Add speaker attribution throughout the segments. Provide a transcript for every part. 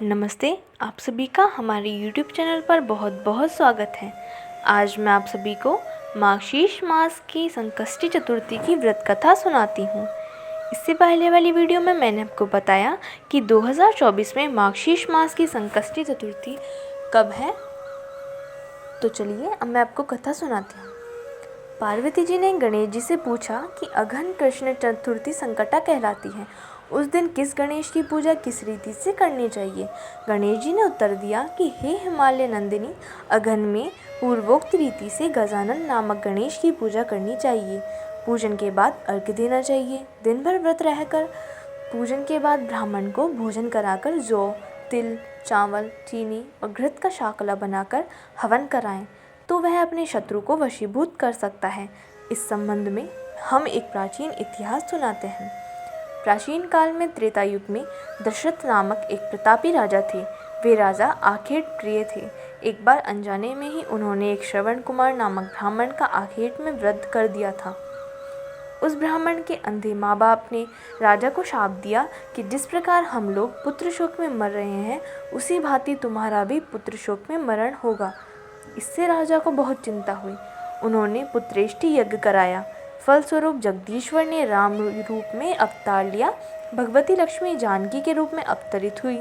Speaker 1: नमस्ते, आप सभी का हमारे YouTube चैनल पर बहुत बहुत स्वागत है। आज मैं आप सभी को मार्गशीर्ष मास की संकष्टी चतुर्थी की व्रत कथा सुनाती हूँ। इससे पहले वाली वीडियो में मैंने आपको बताया कि 2024 में मार्गशीर्ष मास की संकष्टी चतुर्थी कब है। तो चलिए अब मैं आपको कथा सुनाती हूँ। पार्वती जी ने गणेश जी से पूछा कि अघन कृष्ण चतुर्थी संकटा कहलाती है। उस दिन किस गणेश की पूजा किस रीति से करनी चाहिए। गणेश जी ने उत्तर दिया कि हे हिमालय नंदिनी, अघन में पूर्वोक्त रीति से गजानन नामक गणेश की पूजा करनी चाहिए। पूजन के बाद अर्घ्य देना चाहिए। दिन भर व्रत रहकर पूजन के बाद ब्राह्मण को भोजन कराकर जौ, तिल, चावल, चीनी और घृत का शाकला बनाकर हवन कराएं तो वह अपने शत्रु को वशीभूत कर सकता है। इस संबंध में हम एक प्राचीन इतिहास सुनाते हैं। प्राचीन काल में त्रेता युग में दशरथ नामक एक प्रतापी राजा थे। वे राजा आखेट प्रिय थे। एक बार अनजाने में ही उन्होंने एक श्रवण कुमार नामक ब्राह्मण का आखेट में वध कर दिया था। उस ब्राह्मण के अंधे माँ बाप ने राजा को शाप दिया कि जिस प्रकार हम लोग पुत्र शोक में मर रहे हैं, उसी भांति तुम्हारा भी पुत्र शोक में मरण होगा। इससे राजा को बहुत चिंता हुई। उन्होंने पुत्रेष्टि यज्ञ कराया। फलस्वरूप जगदीश्वर ने राम रूप में अवतार लिया। भगवती लक्ष्मी जानकी के रूप में अवतरित हुई।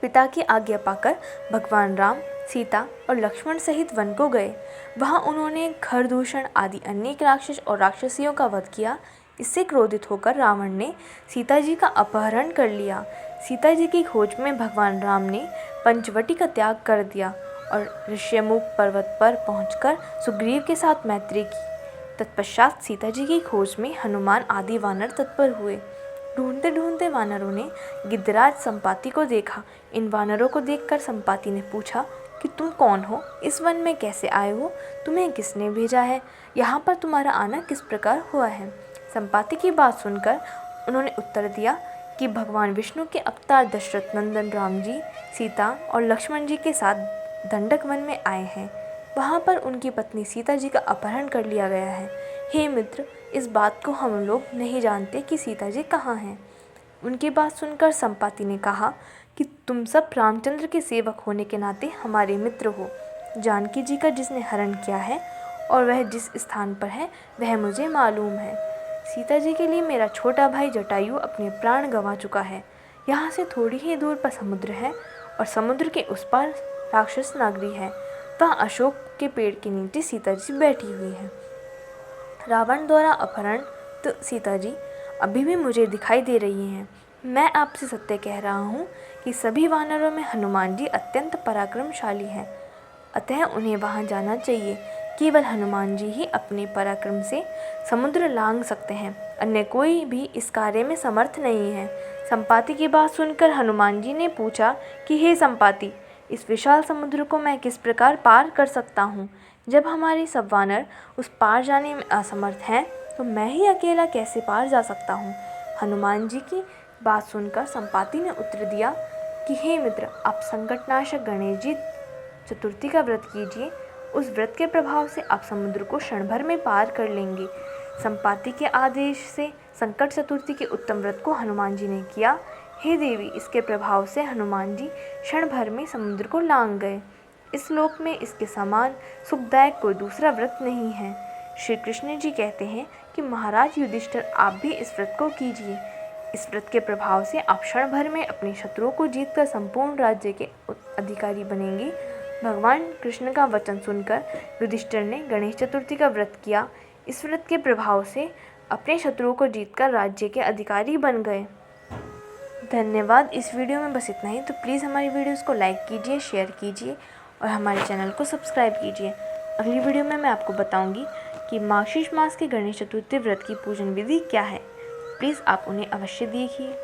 Speaker 1: पिता की आज्ञा पाकर भगवान राम, सीता और लक्ष्मण सहित वन को गए। वहां उन्होंने खरदूषण आदि अनेक राक्षस और राक्षसियों का वध किया। इससे क्रोधित होकर रावण ने सीता जी का अपहरण कर लिया। सीता जी की खोज में भगवान राम ने पंचवटी का त्याग कर दिया और ऋष्यमुख पर्वत पर पहुंचकर सुग्रीव के साथ मैत्री की। तत्पश्चात सीता जी की खोज में हनुमान आदि वानर तत्पर हुए। ढूंढते ढूंढते वानरों ने गिद्धराज संपाति को देखा। इन वानरों को देखकर संपाति ने पूछा कि तुम कौन हो, इस वन में कैसे आए हो, तुम्हें किसने भेजा है, यहाँ पर तुम्हारा आना किस प्रकार हुआ है। संपाति की बात सुनकर उन्होंने उत्तर दिया कि भगवान विष्णु के अवतार दशरथ नंदन राम जी, सीता और लक्ष्मण जी के साथ दंडक वन में आए हैं। वहाँ पर उनकी पत्नी सीता जी का अपहरण कर लिया गया है। हे मित्र, इस बात को हम लोग नहीं जानते कि सीता जी कहाँ हैं। उनकी बात सुनकर संपाति ने कहा कि तुम सब रामचंद्र के सेवक होने के नाते हमारे मित्र हो। जानकी जी का जिसने हरण किया है और वह जिस स्थान पर है वह मुझे मालूम है। सीता जी के लिए मेरा छोटा भाई जटायु अपने प्राण गंवा चुका है। यहाँ से थोड़ी ही दूर पर समुद्र है और समुद्र के उस पार राक्षस नागरी है। वहाँ अशोक के पेड़ के नीचे सीता जी बैठी हुई है। रावण द्वारा अपहरण सीता जी अभी भी मुझे दिखाई दे रही हैं। मैं आपसे सत्य कह रहा हूँ कि सभी वानरों में हनुमान जी अत्यंत पराक्रमशाली हैं, अतः उन्हें वहाँ जाना चाहिए। केवल हनुमान जी ही अपने पराक्रम से समुद्र लांघ सकते हैं, अन्य कोई भी इस कार्य में समर्थ नहीं है। संपाति की बात सुनकर हनुमान जी ने पूछा कि हे संपाति, इस विशाल समुद्र को मैं किस प्रकार पार कर सकता हूँ। जब हमारे सब वानर उस पार जाने में असमर्थ हैं, तो मैं ही अकेला कैसे पार जा सकता हूँ। हनुमान जी की बात सुनकर संपाति ने उत्तर दिया कि हे मित्र, आप संकटनाशक गणेश जी चतुर्थी का व्रत कीजिए। उस व्रत के प्रभाव से आप समुद्र को क्षण भर में पार कर लेंगे। संपाति के आदेश से संकट चतुर्थी के उत्तम व्रत को हनुमान जी ने किया। हे देवी, इसके प्रभाव से हनुमान जी क्षण भर में समुद्र को लांघ गए। इस लोक में इसके समान सुखदायक कोई दूसरा व्रत नहीं है। श्री कृष्ण जी कहते हैं कि महाराज युधिष्ठिर, आप भी इस व्रत को कीजिए। इस व्रत के प्रभाव से आप क्षण भर में अपने शत्रुओं को जीतकर संपूर्ण राज्य के अधिकारी बनेंगे। भगवान कृष्ण का वचन सुनकर युधिष्ठिर ने गणेश चतुर्थी का व्रत किया। इस व्रत के प्रभाव से अपने शत्रुओं को जीतकर राज्य के अधिकारी बन गए। धन्यवाद। इस वीडियो में बस इतना ही। तो प्लीज़ हमारी वीडियोस को लाइक कीजिए, शेयर कीजिए और हमारे चैनल को सब्सक्राइब कीजिए। अगली वीडियो में मैं आपको बताऊंगी कि मार्गशीर्ष मास के गणेश चतुर्थी व्रत की पूजन विधि क्या है। प्लीज़ आप उन्हें अवश्य देखिए।